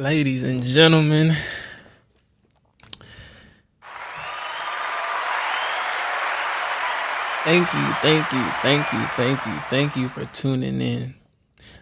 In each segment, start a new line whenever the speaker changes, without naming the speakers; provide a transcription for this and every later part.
Ladies and gentlemen, thank you for tuning in.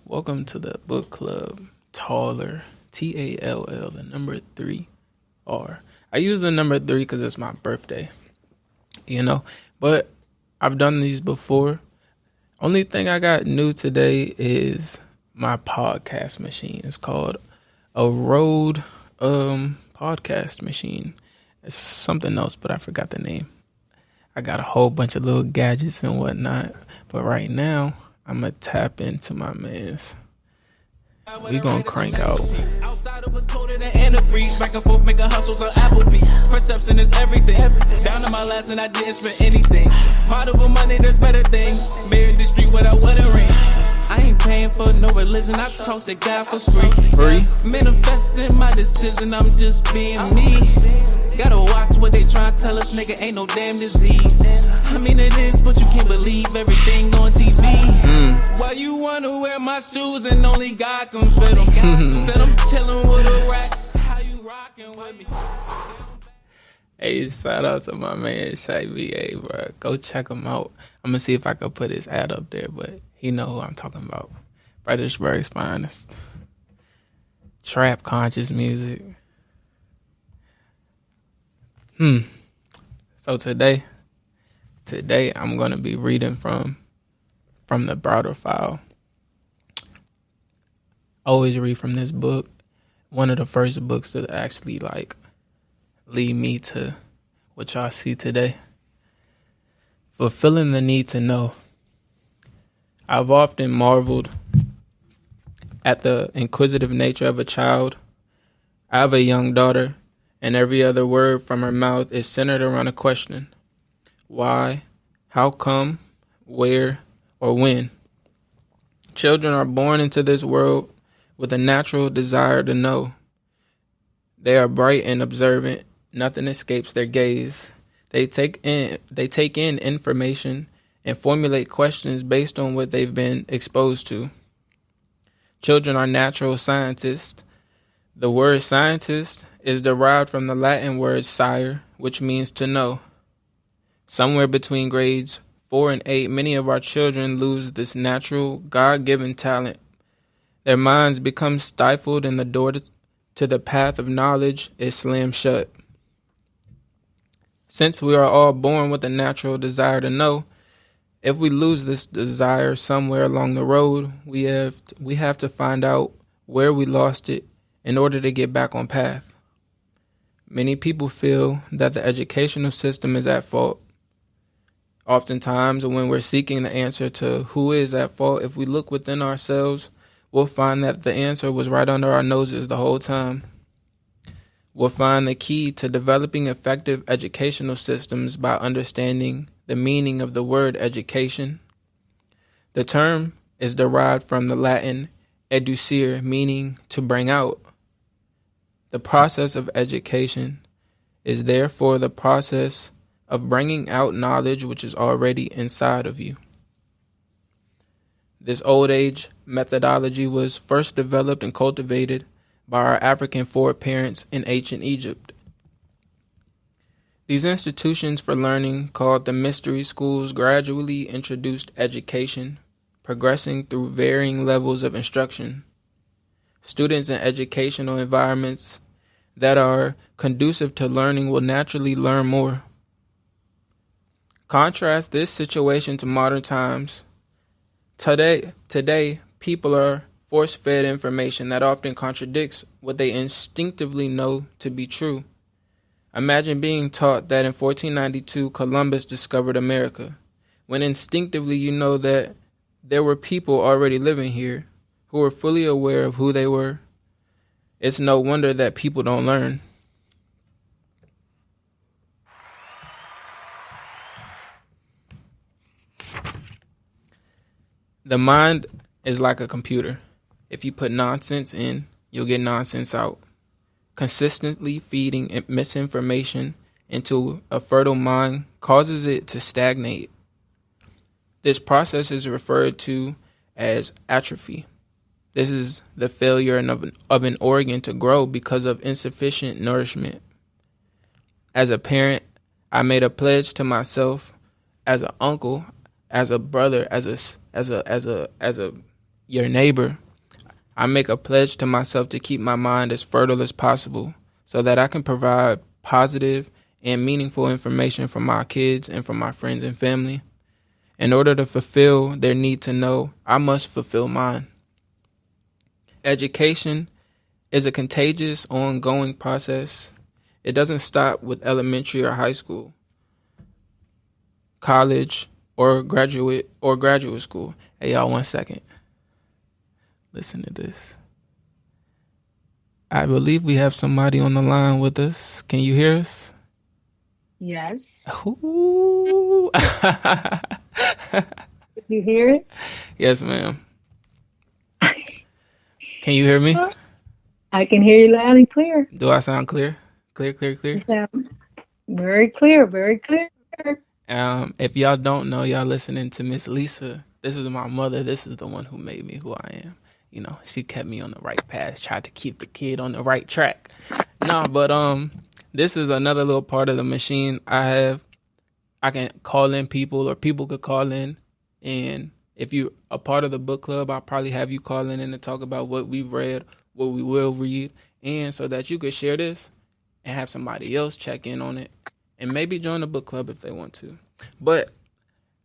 Welcome to the book club, TALL3R, TALL, the number 3R. I use the number 3 because it's my birthday, but I've done these before. Only thing I got new today is my podcast machine. It's called a Rode podcast machine. It's something else, but I forgot the name. I got a whole bunch of little gadgets and whatnot, but right now I'm gonna tap into my man's. We gonna crank out.
Outside of what's colder than antifreeze, back and forth, make a hustle for Applebee's. Perception is everything. Down to my last and I didn't spend anything. Part of a money, there's better things. Married in the street without wedding ring. I ain't paying for no religion, I talk to God for free. Manifesting my decision, I'm just being me. Gotta watch what they try to tell us, nigga, ain't no damn disease. I mean it is, but you can't believe everything on TV. Why you wanna wear my shoes and only God can fit them? Said I'm chilling with a rack, how you rockin' with me?
Hey, shout out to my man Shay VA, bro. Go check him out. I'm gonna see if I can put his ad up there, but he know who I'm talking about. Fredericksburg's finest. Trap conscious music. So today I'm gonna be reading from the Browder File. Always read from this book. One of the first books that actually lead me to what y'all see today. Fulfilling the need to know. I've often marveled at the inquisitive nature of a child. I have a young daughter, and every other word from her mouth is centered around a question. Why, how come, where, or when? Children are born into this world with a natural desire to know. They are bright and observant. Nothing escapes their gaze. They take in information and formulate questions based on what they've been exposed to. Children are natural scientists. The word scientist is derived from the Latin word sire, which means to know. Somewhere between grades 4 and 8, many of our children lose this natural, God-given talent. Their minds become stifled and the door to the path of knowledge is slammed shut. Since we are all born with a natural desire to know, if we lose this desire somewhere along the road, we have to find out where we lost it in order to get back on path. Many people feel that the educational system is at fault. Oftentimes, when we're seeking the answer to who is at fault, if we look within ourselves, we'll find that the answer was right under our noses the whole time. We'll find the key to developing effective educational systems by understanding the meaning of the word education. The term is derived from the Latin educere, meaning to bring out. The process of education is therefore the process of bringing out knowledge which is already inside of you. This old age methodology was first developed and cultivated by our African foreparents in ancient Egypt. These institutions for learning, called the mystery schools, gradually introduced education, progressing through varying levels of instruction. Students in educational environments that are conducive to learning will naturally learn more. Contrast this situation to modern times. Today, people are force-fed information that often contradicts what they instinctively know to be true. Imagine being taught that in 1492 Columbus discovered America, when instinctively you know that there were people already living here who were fully aware of who they were. It's no wonder that people don't learn. The mind is like a computer. If you put nonsense in, you'll get nonsense out. Consistently feeding misinformation into a fertile mind causes it to stagnate. This process is referred to as atrophy. This is the failure of an organ to grow because of insufficient nourishment. As a parent, I made a pledge to myself, as an uncle, as a brother, as your neighbor. I make a pledge to myself to keep my mind as fertile as possible so that I can provide positive and meaningful information for my kids and for my friends and family. In order to fulfill their need to know, I must fulfill mine. Education is a contagious, ongoing process. It doesn't stop with elementary or high school, college, or graduate school. Hey, y'all, 1 second. Listen to this. I believe we have somebody on the line with us. Can you hear us?
Yes.
Ooh.
Did you hear it?
Yes, ma'am. Can you hear me?
I can hear you loud and clear.
Do I sound clear? Clear.
You sound very clear, very clear.
If y'all don't know, y'all listening to Miss Lisa. This is my mother. This is the one who made me who I am. You know, she kept me on the right path, tried to keep the kid on the right track. This is another little part of the machine I have. I can call in people, or people could call in. And if you're a part of the book club, I'll probably have you call in and talk about what we've read, what we will read, and so that you could share this and have somebody else check in on it and maybe join the book club if they want to. But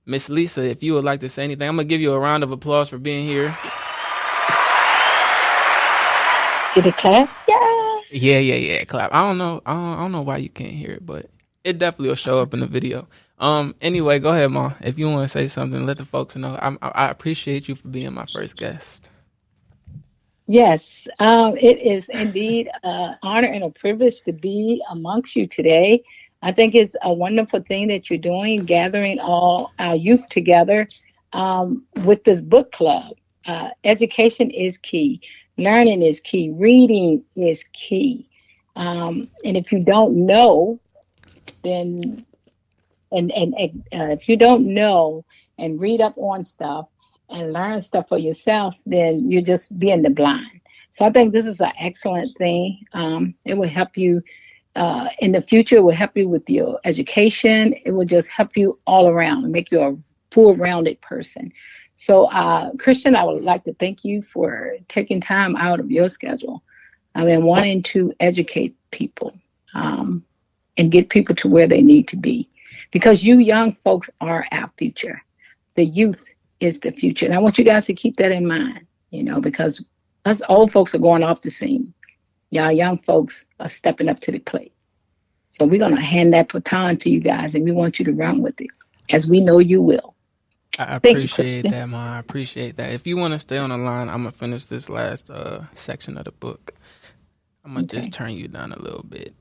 Miss Lisa, if you would like to say anything, I'm going to give you a round of applause for being here.
Did it clap? Yeah.
Yeah, clap. I don't know why you can't hear it, but it definitely will show up in the video. Anyway, go ahead, Mom. If you want to say something, let the folks know. I appreciate you for being my first guest.
Yes, it is indeed an honor and a privilege to be amongst you today. I think it's a wonderful thing that you're doing, gathering all our youth together with this book club. Education is key. Learning is key. Reading is key. And if you don't know, then if you don't know and read up on stuff and learn stuff for yourself, then you're just being the blind. So I think this is an excellent thing. It will help you in the future. It will help you with your education. It will just help you all around and make you a full-rounded person. So, Christian, I would like to thank you for taking time out of your schedule and wanting to educate people and get people to where they need to be. Because you young folks are our future. The youth is the future. And I want you guys to keep that in mind, because us old folks are going off the scene. Y'all young folks are stepping up to the plate. So we're going to hand that baton to you guys, and we want you to run with it, as we know you will.
I appreciate that, Mom. I appreciate that. If you want to stay on the line, I'm going to finish this last section of the book. I'm going to just turn you down a little bit.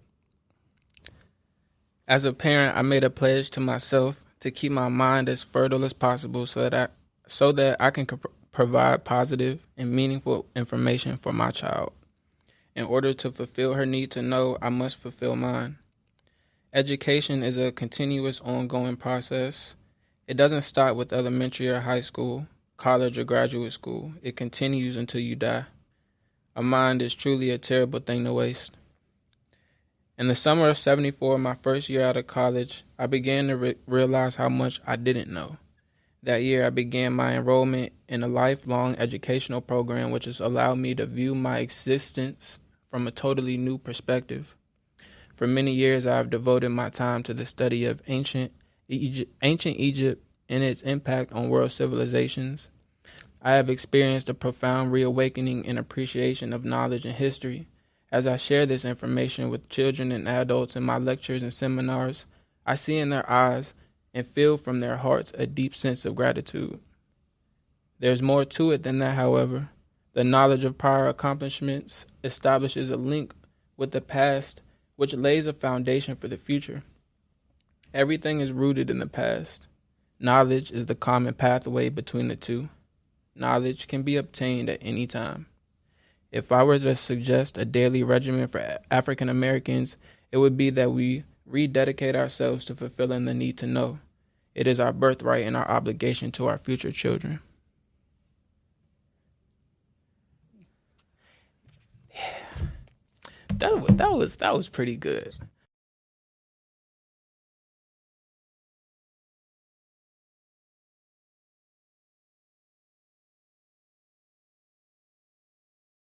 As a parent, I made a pledge to myself to keep my mind as fertile as possible so that I can provide positive and meaningful information for my child. In order to fulfill her need to know, I must fulfill mine. Education is a continuous, ongoing process. It doesn't stop with elementary or high school, college or graduate school. It continues until you die. A mind is truly a terrible thing to waste. In the summer of '74, my first year out of college, I began to realize how much I didn't know. That year, I began my enrollment in a lifelong educational program, which has allowed me to view my existence from a totally new perspective. For many years, I have devoted my time to the study of ancient Egypt and its impact on world civilizations. I have experienced a profound reawakening and appreciation of knowledge and history. As I share this information with children and adults in my lectures and seminars, I see in their eyes and feel from their hearts a deep sense of gratitude. There's more to it than that, however. The knowledge of prior accomplishments establishes a link with the past, which lays a foundation for the future. Everything is rooted in the past. Knowledge is the common pathway between the two. Knowledge can be obtained at any time. If I were to suggest a daily regimen for African Americans, it would be that we rededicate ourselves to fulfilling the need to know. It is our birthright and our obligation to our future children. that was pretty good.